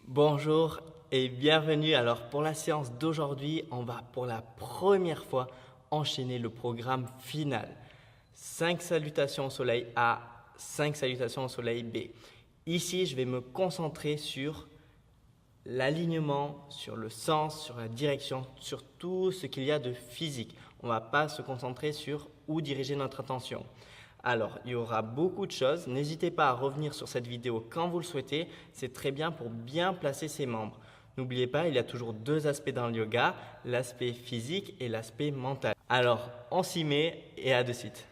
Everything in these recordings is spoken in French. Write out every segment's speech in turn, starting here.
Bonjour et bienvenue. Alors pour la séance d'aujourd'hui, on va pour la première fois enchaîner le programme final. 5 salutations au soleil A, 5 salutations au soleil B. Ici, je vais me concentrer sur l'alignement, sur le sens, sur la direction, sur tout ce qu'il y a de physique. On ne va pas se concentrer sur où diriger notre attention. Alors, il y aura beaucoup de choses. N'hésitez pas à revenir sur cette vidéo quand vous le souhaitez. C'est très bien pour bien placer ses membres. N'oubliez pas, il y a toujours deux aspects dans le yoga, l'aspect physique et l'aspect mental. Alors, on s'y met et à de suite.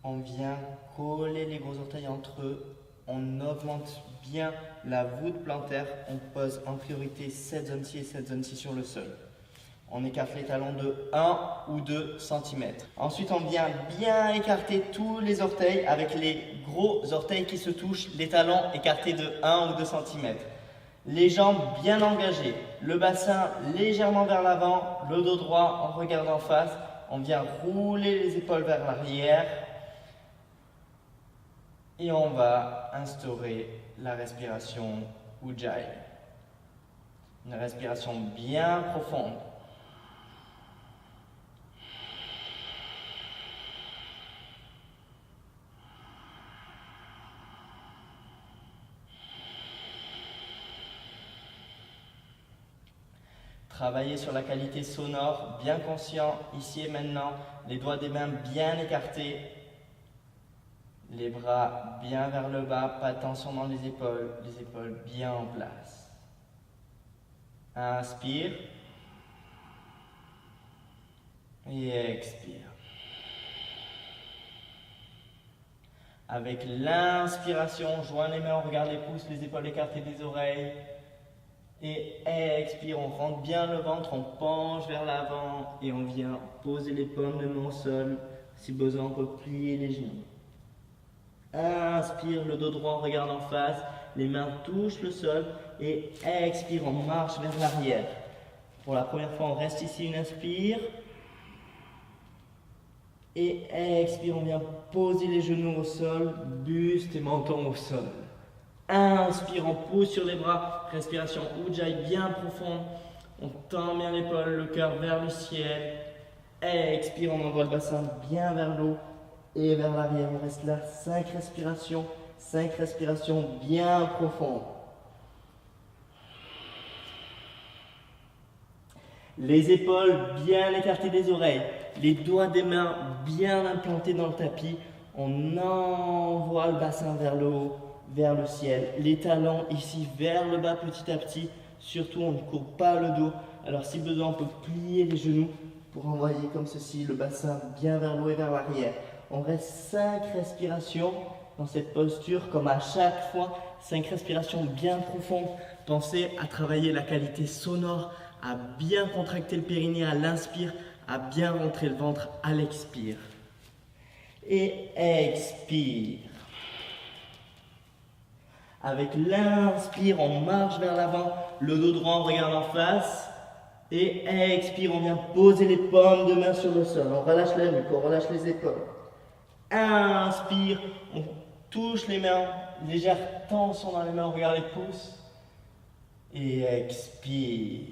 On vient coller les gros orteils entre eux. On augmente bien la voûte plantaire. On pose en priorité cette zone-ci et cette zone-ci sur le sol. On écarte les talons de 1 ou 2 cm. Ensuite, on vient bien écarter tous les orteils avec les gros orteils qui se touchent, les talons écartés de 1 ou 2 cm. Les jambes bien engagées, le bassin légèrement vers l'avant, le dos droit en regardant en face. On vient rouler les épaules vers l'arrière et on va instaurer la respiration Ujjayi. Une respiration bien profonde. Travailler sur la qualité sonore, bien conscient, ici et maintenant, les doigts des mains bien écartés, les bras bien vers le bas, pas de tension dans les épaules bien en place. Inspire et expire. Avec l'inspiration, joins les mains, on regarde les pouces, les épaules écartées des oreilles. Et expire, on rentre bien le ventre, on penche vers l'avant et on vient poser les paumes de main au sol. Si besoin, on peut plier les genoux. Inspire, le dos droit, on regarde en face, les mains touchent le sol et expire, on marche vers l'arrière. Pour la première fois, on reste ici, une inspire. Et expire, on vient poser les genoux au sol, buste et menton au sol. Inspire, on pousse sur les bras, respiration Ujjayi bien profonde. On tend bien l'épaule, le cœur vers le ciel. Expire, on envoie le bassin bien vers l'eau et vers l'arrière. On reste là, 5 respirations bien profondes. Les épaules bien écartées des oreilles, les doigts des mains bien implantés dans le tapis. On envoie le bassin vers le haut, vers le ciel. Les talons ici vers le bas petit à petit. Surtout, on ne courbe pas le dos. Alors si besoin, on peut plier les genoux pour envoyer comme ceci le bassin bien vers le haut et vers l'arrière. On reste 5 respirations dans cette posture, comme à chaque fois. 5 respirations bien profondes. Pensez à travailler la qualité sonore, à bien contracter le périnée à l'inspire, à bien rentrer le ventre à l'expire. Et expire. Avec l'inspire, on marche vers l'avant, le dos droit, on regarde en face. Et expire, on vient poser les paumes de main sur le sol. On relâche la nuque, on relâche les épaules. Inspire, on touche les mains, légère tension dans les mains, on regarde les pouces. Et expire.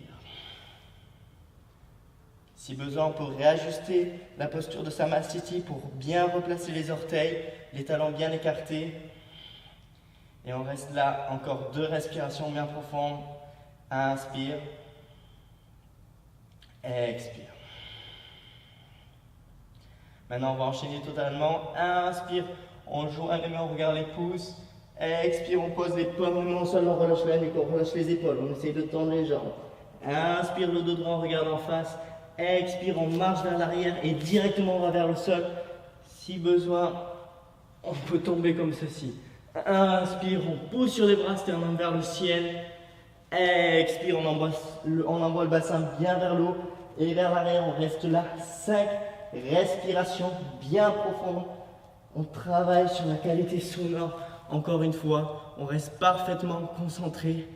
Si besoin, on peut réajuster la posture de Samasthiti pour bien replacer les orteils, les talons bien écartés. Et on reste là, encore 2 respirations bien profondes. Inspire. Expire. Maintenant, on va enchaîner totalement. Inspire, on joint les mains, on regarde les pouces. Expire, on pose les paumes de main au sol, on relâche la nuque, on relâche les épaules. On essaye de tendre les jambes. Inspire, le dos droit, on regarde en face. Expire, on marche vers l'arrière et directement on va vers le sol. Si besoin, on peut tomber comme ceci. Inspire, on pousse sur les bras, sternum vers le ciel. Expire, on envoie le bassin bien vers le haut et vers l'arrière. On reste là, 5 respirations bien profondes. On travaille sur la qualité sonore. Encore une fois, on reste parfaitement concentré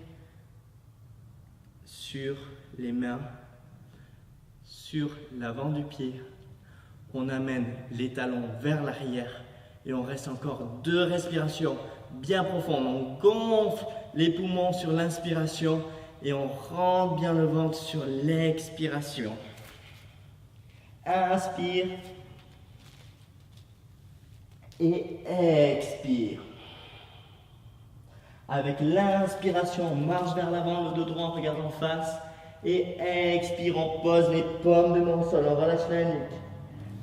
sur les mains, sur l'avant du pied. On amène les talons vers l'arrière et on reste encore 2 respirations bien profondes. On gonfle les poumons sur l'inspiration et on rentre bien le ventre sur l'expiration. Inspire et expire. Avec l'inspiration, on marche vers l'avant, le dos droit, on regarde en face. Et expire, on pose les paumes de main au sol, on relâche la nuque.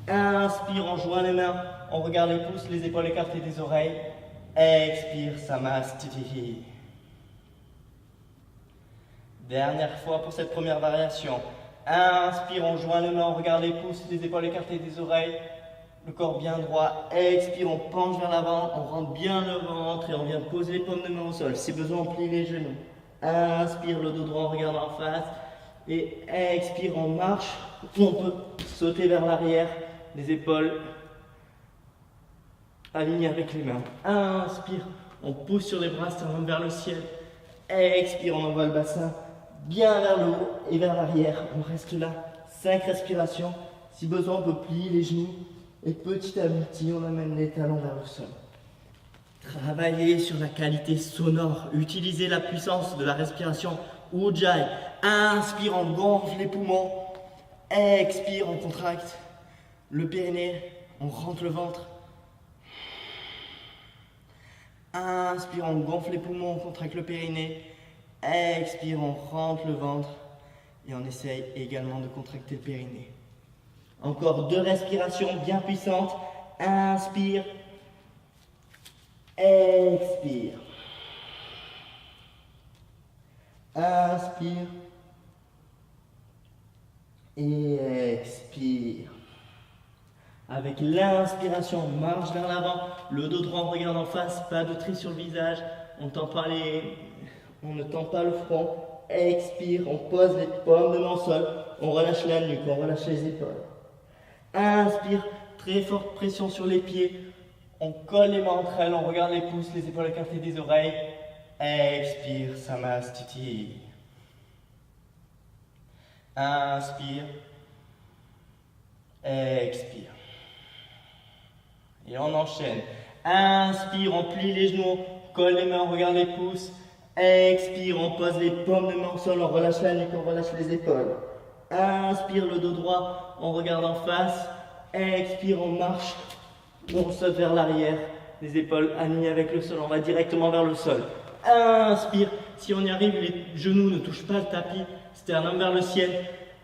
Inspire, on joint les mains, on regarde les pouces, les épaules écartées des oreilles. Expire, Samastiti. Dernière fois pour cette première variation. Inspire, on joint les mains, on regarde les pouces, les épaules écartées des oreilles. Le corps bien droit. Expire, on penche vers l'avant, on rentre bien le ventre et on vient poser les paumes de main au sol. Si besoin, on plie les genoux. Inspire, le dos droit, on regarde en face. Et expire, on marche. On peut sauter vers l'arrière, les épaules alignées avec les mains. Inspire, on pousse sur les bras, sternum vers le ciel. Expire, on envoie le bassin bien vers le haut et vers l'arrière. On reste là, 5 respirations. Si besoin, on peut plier les genoux. Et petit à petit, on amène les talons vers le sol. Travaillez sur la qualité sonore. Utilisez la puissance de la respiration Ujjayi. Inspire, on gonfle les poumons. Expire, on contracte le périnée. On rentre le ventre. Inspire, on gonfle les poumons, on contracte le périnée. Expire, on rentre le ventre. Et on essaye également de contracter le périnée. Encore 2 respirations bien puissantes. Inspire. Expire. Inspire. Et expire. Avec l'inspiration, on marche vers l'avant. Le dos droit, on regarde en face. Pas de tri sur le visage. On ne tend pas le front. Expire. On pose les paumes de main au sol. On relâche la nuque. On relâche les épaules. Inspire, très forte pression sur les pieds. On colle les mains entre elles, on regarde les pouces, les épaules écartées des oreilles. Expire, Samastiti. Inspire. Expire. Et on enchaîne. Inspire, on plie les genoux, on colle les mains, on regarde les pouces. Expire, on pose les paumes de main au sol, on relâche la nuque, on relâche les épaules. Inspire, le dos droit, on regarde en face. Expire, on marche. On saute vers l'arrière. Les épaules alignées avec le sol. On va directement vers le sol. Inspire. Si on y arrive, les genoux ne touchent pas le tapis. Sternum vers le ciel.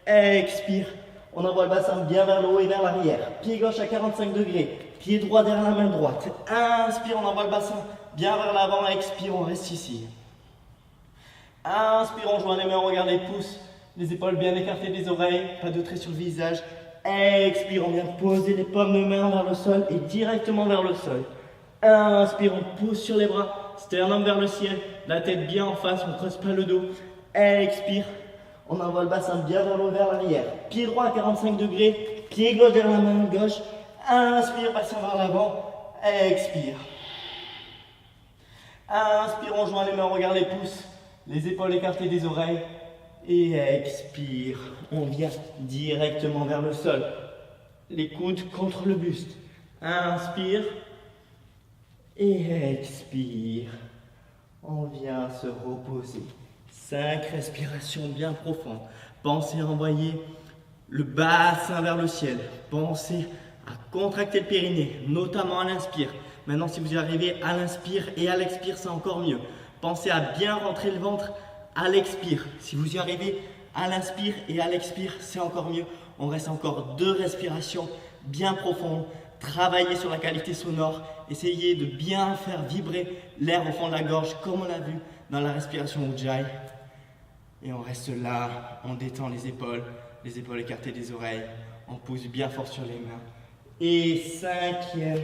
Expire. On envoie le bassin bien vers le haut et vers l'arrière. Pied gauche à 45 degrés. Pied droit derrière la main droite. Inspire, on envoie le bassin bien vers l'avant. Expire, on reste ici. Inspire, on joint les mains, on regarde les pouces. Les épaules bien écartées des oreilles, pas de trait sur le visage. Expire, on vient poser les paumes de main vers le sol et directement vers le sol. Inspire, on pousse sur les bras, sternum vers le ciel, la tête bien en face, on ne creuse pas le dos. Expire, on envoie le bassin bien vers le haut, vers l'arrière. Pied droit à 45 degrés, pied gauche derrière la main gauche. Inspire, bassin vers l'avant. Expire. Inspire, on joint les mains, on regarde les pouces, les épaules écartées des oreilles. Et expire, on vient directement vers le sol. Les coudes contre le buste. Inspire. Et expire. On vient se reposer. 5 respirations bien profondes. Pensez à envoyer le bassin vers le ciel. Pensez à contracter le périnée, notamment à l'inspire. Maintenant, si vous y arrivez à l'inspire et à l'expire, c'est encore mieux. Pensez à bien rentrer le ventre à l'expire. Si vous y arrivez à l'inspire et à l'expire, c'est encore mieux. On reste encore 2 respirations bien profondes. Travaillez sur la qualité sonore. Essayez de bien faire vibrer l'air au fond de la gorge, comme on l'a vu dans la respiration Ujjayi. Et on reste là, on détend les épaules écartées des oreilles. On pousse bien fort sur les mains. Et 5e,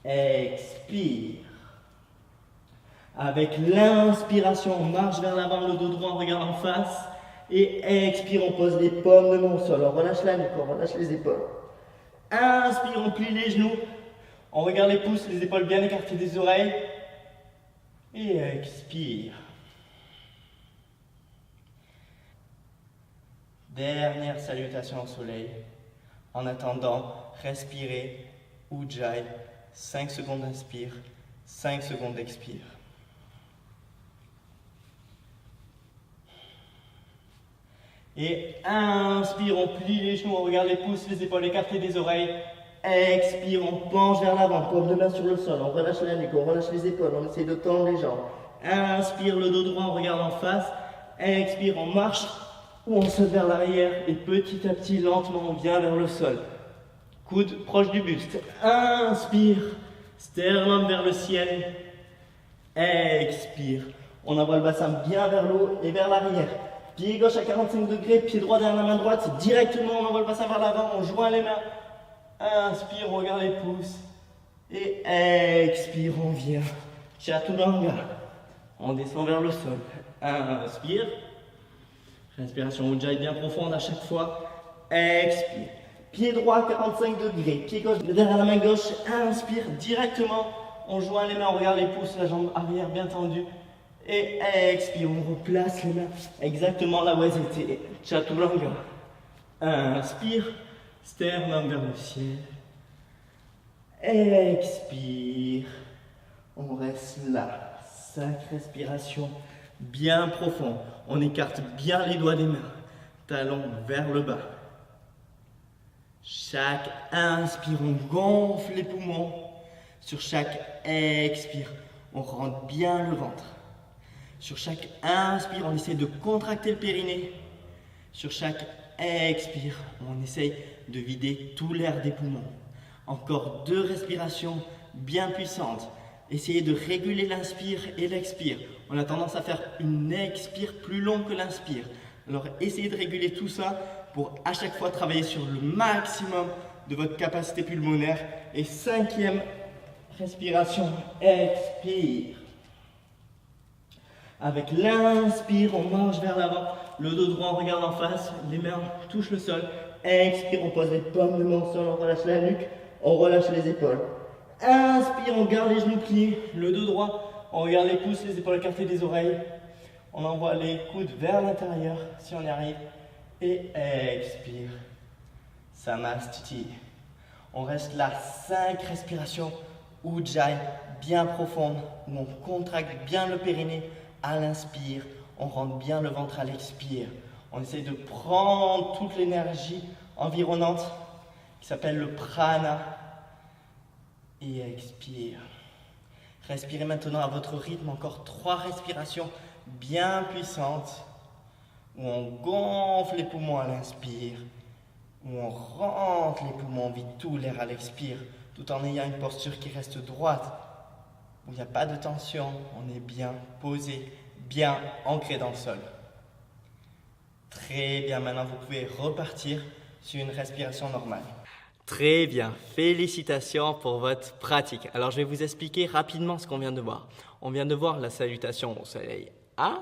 expire. Avec l'inspiration, on marche vers l'avant, le dos droit, on regarde en face. Et expire, on pose les paumes de main au sol. On relâche la nuque, on relâche les épaules. Inspire, on plie les genoux. On regarde les pouces, les épaules bien écartées des oreilles. Et expire. Dernière salutation au soleil. En attendant, respirez. Ujjayi. 5 secondes inspire, 5 secondes expire. Et inspire, on plie les genoux, on regarde les pouces, les épaules écartées des oreilles. Expire, on penche vers l'avant, paume de main sur le sol, on relâche la nuque, on relâche les épaules, on essaie de tendre les jambes. Inspire, le dos droit, on regarde en face. Expire, on marche ou on saute vers l'arrière. Et petit à petit, lentement, on vient vers le sol. Coude proche du buste. Inspire, sternum vers le ciel. Expire, on envoie le bassin bien vers le haut et vers l'arrière. Pied gauche à 45 degrés, pied droit derrière la main droite. Directement, on envoie le bassin vers l'avant, on joint les mains. Inspire, on regarde les pouces. Et expire, on vient. Chaturanga. On descend vers le sol. Inspire. Respiration Ujjayi bien profonde à chaque fois. Expire. Pied droit 45 degrés. Pied gauche derrière la main gauche. Inspire directement. On joint les mains, on regarde les pouces, la jambe arrière bien tendue. Et expire, on replace les mains exactement là où elles étaient. Chaturanga. Inspire. Sternum vers le ciel. Expire. On reste là. 5 respirations bien profondes. On écarte bien les doigts des mains. Talons vers le bas. Chaque inspire, on gonfle les poumons. Sur chaque expire, on rentre bien le ventre. Sur chaque inspire, on essaie de contracter le périnée. Sur chaque expire, on essaye de vider tout l'air des poumons. Encore 2 respirations bien puissantes. Essayez de réguler l'inspire et l'expire. On a tendance à faire une expire plus longue que l'inspire. Alors essayez de réguler tout ça pour à chaque fois travailler sur le maximum de votre capacité pulmonaire. Et 5e respiration, expire. Avec l'inspire, on marche vers l'avant. Le dos droit, on regarde en face. Les mains touchent le sol. Expire, on pose les paumes de main au sol. On relâche la nuque. On relâche les épaules. Inspire, on garde les genoux pliés. Le dos droit, on regarde les pouces, les épaules écartées des oreilles. On envoie les coudes vers l'intérieur si on y arrive. Et expire. Samastiti. On reste là, 5 respirations. Ujjayi, bien profonde, où on contracte bien le périnée à l'inspire. On rentre bien le ventre à l'expire. On essaie de prendre toute l'énergie environnante qui s'appelle le prana. Et expire. Respirez maintenant à votre rythme, encore 3 respirations bien puissantes, où on gonfle les poumons à l'inspire, où on rentre les poumons, on vide tout l'air à l'expire, tout en ayant une posture qui reste droite, où il n'y a pas de tension, on est bien posé, bien ancré dans le sol. Très bien, maintenant vous pouvez repartir sur une respiration normale. Très bien, félicitations pour votre pratique. Alors je vais vous expliquer rapidement ce qu'on vient de voir. On vient de voir la salutation au soleil A,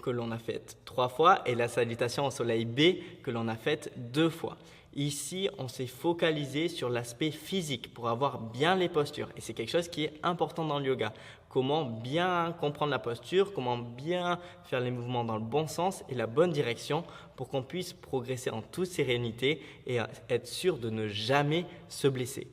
que l'on a faite 3 fois, et la salutation au soleil B, que l'on a faite 2 fois. Ici, on s'est focalisé sur l'aspect physique pour avoir bien les postures. Et c'est quelque chose qui est important dans le yoga. Comment bien comprendre la posture, comment bien faire les mouvements dans le bon sens et la bonne direction pour qu'on puisse progresser en toute sérénité et être sûr de ne jamais se blesser.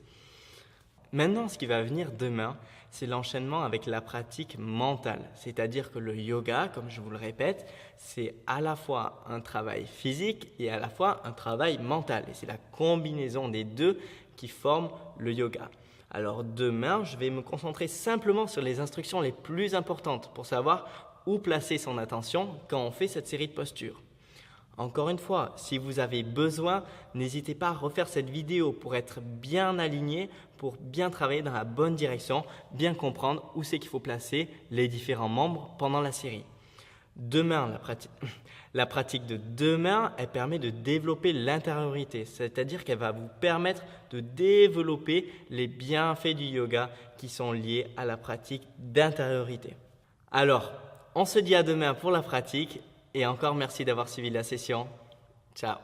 Maintenant, ce qui va venir demain, c'est l'enchaînement avec la pratique mentale. C'est-à-dire que le yoga, comme je vous le répète, c'est à la fois un travail physique et à la fois un travail mental. Et c'est la combinaison des deux qui forme le yoga. Alors demain, je vais me concentrer simplement sur les instructions les plus importantes pour savoir où placer son attention quand on fait cette série de postures. Encore une fois, si vous avez besoin, n'hésitez pas à refaire cette vidéo pour être bien aligné, pour bien travailler dans la bonne direction, bien comprendre où c'est qu'il faut placer les différents membres pendant la série. Demain, la pratique de demain, elle permet de développer l'intériorité, c'est-à-dire qu'elle va vous permettre de développer les bienfaits du yoga qui sont liés à la pratique d'intériorité. Alors, on se dit à demain pour la pratique et encore merci d'avoir suivi la session. Ciao.